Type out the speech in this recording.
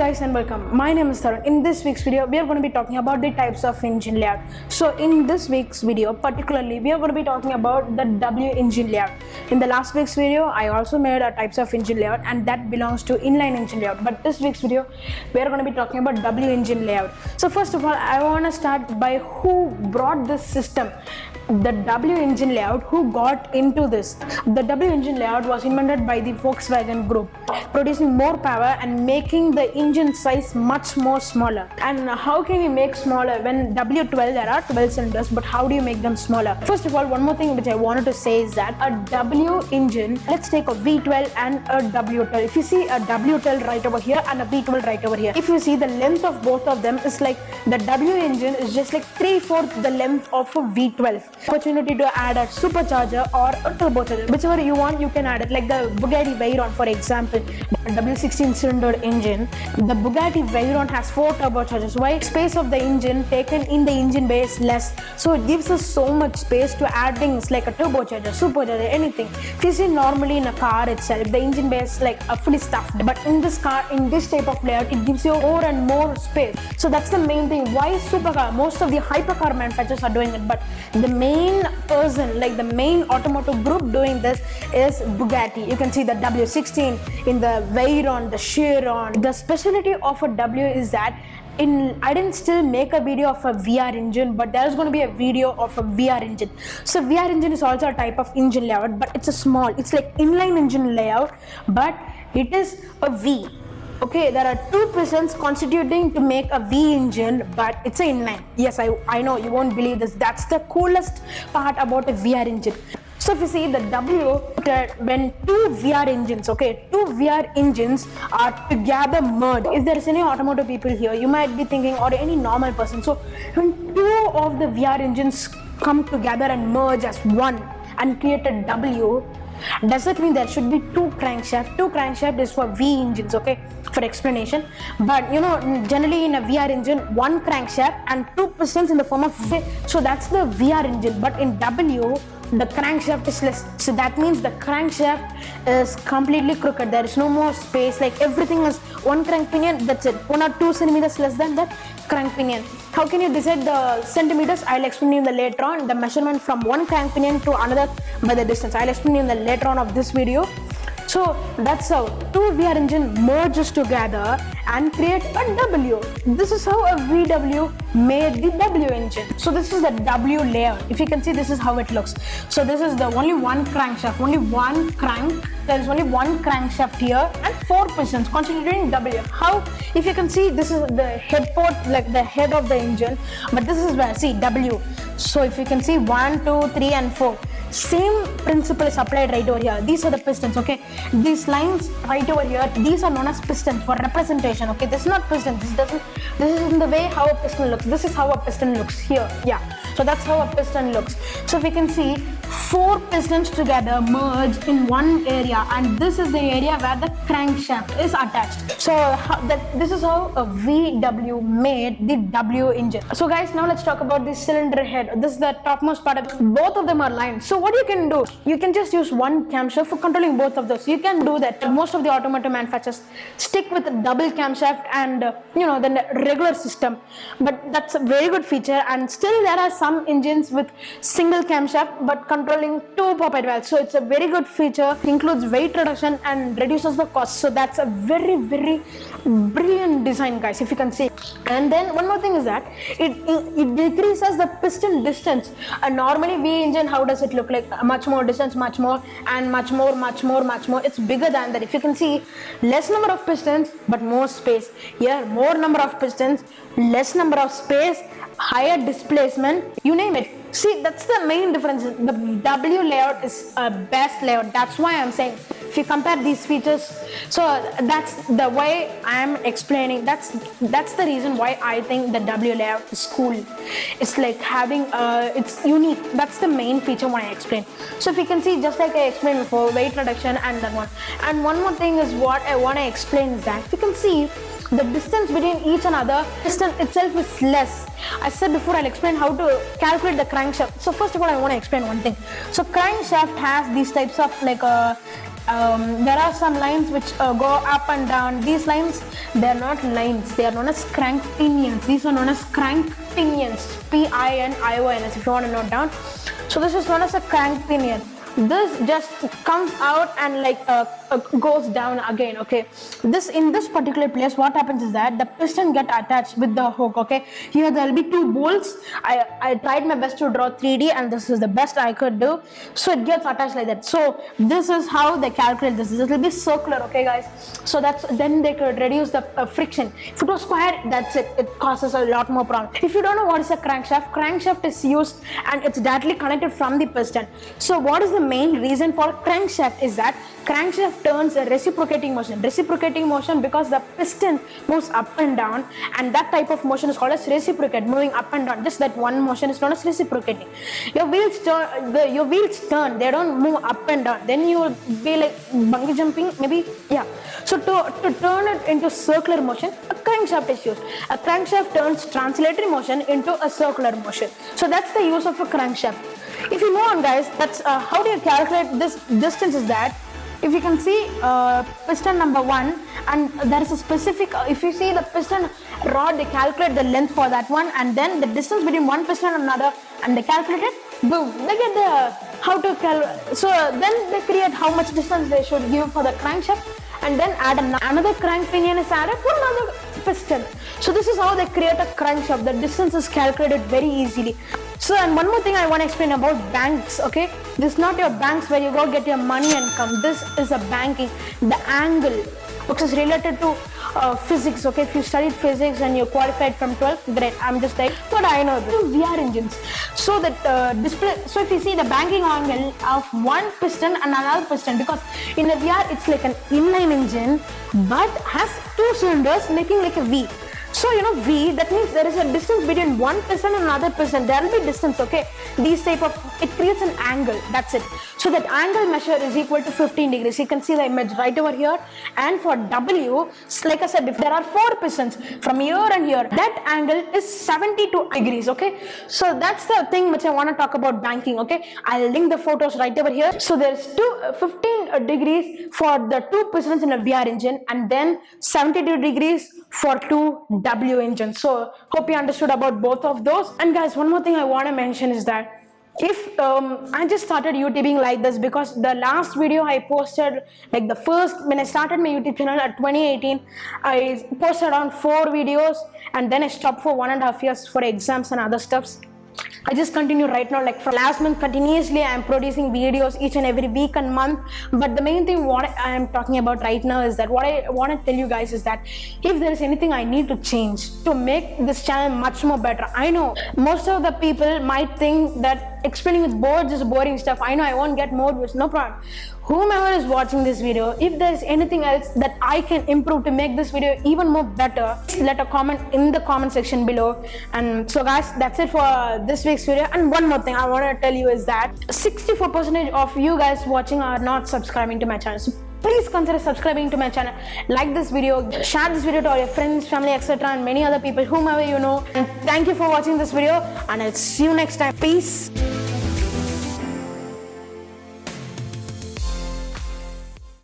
guys and welcome. My name is Tarun. In this week's video, we are going to be talking about the types of engine layout. So in this week's video, particularly, we are going to be talking about the W engine layout. In the last week's video, I also made a types of engine layout and that belongs to inline engine layout. But this week's video, we are going to be talking about W engine layout. So first of all, I want to start by who brought this system. The W engine layout, who got into this. The W engine layout was invented by the Volkswagen group, producing more power and making the engine size much more smaller. And how can you make smaller when W12, there are 12 cylinders, but how do you make them smaller? First of all, one more thing which I wanted to say is that a W engine, let's take a V12 and a W12. If you see a W12 right over here and a V12 right over here, if you see the length of both of them is like the W engine is just like 3/4 the length of a V12. Opportunity to add a supercharger or a turbocharger, whichever you want, you can add it. Like the Bugatti Veyron, for example, the W16 cylinder engine, the Bugatti Veyron has 4 turbochargers. Why? Space of the engine taken in the engine bay is less, so it gives us so much space to add things like a turbocharger, supercharger, anything. If you see normally in a car itself, the engine bay is like fully stuffed, but in this car, in this type of layout, it gives you more and more space. So that's the main thing. Why supercar? Most of the hypercar manufacturers are doing it, but the main person, like the main automotive group doing this is Bugatti. You can see the W16 in the Veyron, the Chiron. The specialty of a W is that I didn't still make a video of a VR engine, but there's going to be a video of a VR engine. So VR engine is also a type of engine layout, but it's like inline engine layout, but it is a V. Okay, there are 2 pistons constituting to make a V engine, but it's an inline. Yes, I know you won't believe this. That's the coolest part about a VR engine. So if you see the W, when 2 VR engines, okay, 2 VR engines are together merged. If there is any automotive people here, you might be thinking, or any normal person. So when 2 of the VR engines come together and merge as one and create a W, does it mean there should be 2 crankshafts? 2 crankshafts is for V engines, okay, for explanation. But you know, generally in a VR engine, 1 crankshaft and 2 pistons in the form of V. So that's the VR engine. But in W, the crankshaft is less. So that means the crankshaft is completely crooked. There is no more space. Like everything is 1 crank pinion, that's it. 1 or 2 centimeters less than that crank pinion. How can you decide the centimeters? I'll explain you later on. The measurement from 1 crank pinion to another by the distance. I'll explain you later on of this video. So that's how 2 VR engine merges together and create a W. This is how a VW made the W engine. So this is the W layout. If you can see, this is how it looks. So this is the only 1 crankshaft, only 1 crank. There is only 1 crankshaft here and 4 pistons constituting W. How? If you can see, this is the head port, like the head of the engine, but this is where, see, W. So if you can see 1, 2, 3 and 4. Same principle is applied right over here. These are the pistons, okay. These lines right over here, these are known as pistons for representation, okay. This is not piston. This isn't the way how a piston looks. This is how a piston looks here. Yeah. So that's how a piston looks. So if you can see, 4 pistons together merge in one area, and this is the area where the crankshaft is attached. So this is how a VW made the W engine. So guys, now let's talk about the cylinder head. This is the topmost part of it. Both of them are lined. So what you can do, you can just use 1 camshaft for controlling both of those. You can do that. Most of the automotive manufacturers stick with a double camshaft and the regular system, but that's a very good feature. And still there are some engines with single camshaft but controlling 2 poppet valves. So it's a very good feature. It includes weight reduction and reduces the cost. So that's a very, very brilliant design, guys, if you can see. And then one more thing is that it decreases the piston distance. Normally V engine, how does it look like? Much more distance, much more, and much more. It's bigger than that. If you can see, less number of pistons but more space. Here, more number of pistons, less number of space, higher displacement, you name it. See, that's the main difference. The W layout is a best layout. That's why I'm saying, if you compare these features, so that's the way I'm explaining. That's the reason why I think the W layout is cool. It's like having it's unique. That's the main feature when I explain. So if you can see, just like I explained before, weight reduction and that one. And one more thing is what I want to explain is that if you can see, the distance between each another, distance itself is less. I said before, I'll explain how to calculate the crankshaft. So first of all, I want to explain one thing. So crankshaft has these types of like there are some lines which go up and down. These lines, they are not lines, they are known as crank pinions. These are known as crank pinions, P-I-N-I-O-N-S, if you want to note down. So this is known as a crank pinion. This just comes out and like goes down again. Okay, this in this particular place, what happens is that the piston get attached with the hook. Okay, here there will be two bolts. I tried my best to draw 3D, and this is the best I could do. So it gets attached like that. So this is how they calculate this. This will be circular. Okay, guys. So that's then they could reduce the friction. If it was square, that's it. It causes a lot more problem. If you don't know what is a crankshaft is used and it's directly connected from the piston. So what is the main reason for crankshaft is that crankshaft turns a reciprocating motion because the piston moves up and down, and that type of motion is called as reciprocate, moving up and down. Just that one motion is known as reciprocating. Your wheels turn, they don't move up and down. Then you will be like bungee jumping, maybe. Yeah, so to turn it into circular motion, a crankshaft is used. A crankshaft turns translatory motion into a circular motion. So that's the use of a crankshaft. If you move on, guys, that's how do you calculate this distance is that if you can see piston number 1, and there is a specific if you see the piston rod, they calculate the length for that one, and then the distance between one piston and another, and they calculate it, boom, they get the how to calculate. So then they create how much distance they should give for the crankshaft, and then add another crank pinion is added for another piston. So this is how they create a crankshaft. The distance is calculated very easily. So, and one more thing I want to explain about banks. Okay, this is not your banks where you go get your money and come. This is a banking. The angle, which is related to physics. Okay, if you studied physics and you qualified from 12th, great. I'm just like, but I know this. VR engines. So that display. So if you see the banking angle of one piston and another piston, because in a VR it's like an inline engine, but has two cylinders making like a V. So you know V, that means there is a distance between one piston and another piston. There will be distance, okay? These type of, it creates an angle, that's it. So that angle measure is equal to 15 degrees. You can see the image right over here. And for W, like I said, if there are 4 pistons from here and here, that angle is 72 degrees, okay? So that's the thing which I want to talk about banking, okay? I'll link the photos right over here. So there's 15 degrees for the 2 pistons in a VR engine, and then 72 degrees for 2 W engines. So hope you understood about both of those. And guys, one more thing I want to mention is that if I just started YouTubing like this because the last video I posted, like the first, when I started my YouTube channel at 2018, I posted around 4 videos, and then I stopped for 1.5 years for exams and other stuffs. I just continue right now, like from last month continuously I am producing videos each and every week and month. But the main thing what I am talking about right now is that what I want to tell you guys is that if there is anything I need to change to make this channel much more better. I know most of the people might think that explaining with boards is boring stuff. I know I won't get more views, no problem. Whomever is watching this video, if there is anything else that I can improve to make this video even more better, let a comment in the comment section below. And so guys, that's it for this week's video. And one more thing I want to tell you is that 64% of you guys watching are not subscribing to my channel. So please consider subscribing to my channel, like this video, share this video to all your friends, family, etc. and many other people, whomever you know. And thank you for watching this video, and I'll see you next time. Peace.